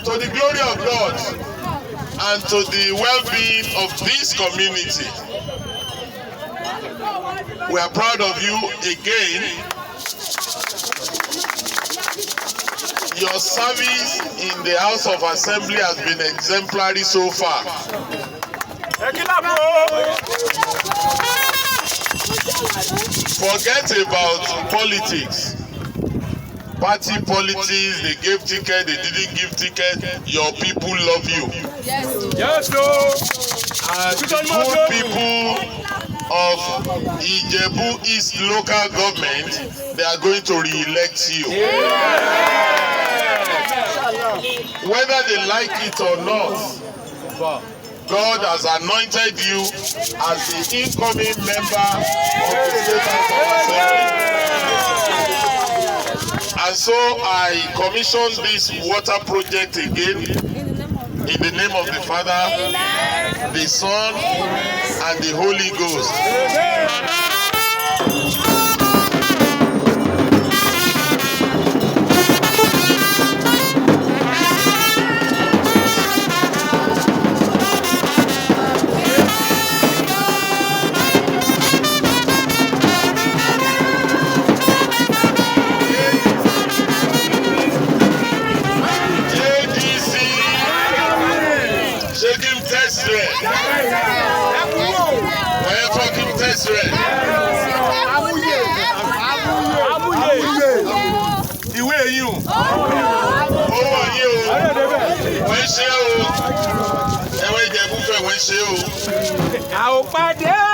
to the glory of God and to the well-being of this community. We are proud of you again. Your service in the House of Assembly has been exemplary so far. Forget about politics. Party politics, they gave ticket, they didn't give ticket. Your people love you. Yes, sir. And the good people of Ijebu East local government, they are going to re-elect you. Whether they like it or not, God has anointed you as the incoming member of the State House of Assembly. And so I commissioned this water project again in the name of the Father, the Son, and the Holy Ghost. Ìwé yìí o. Owó yìí o. Wọ́n ṣe o. Ẹ̀wọ̀n Ìjẹ̀bú fẹ́ wọ́n ṣe o. Àwọn pàdé.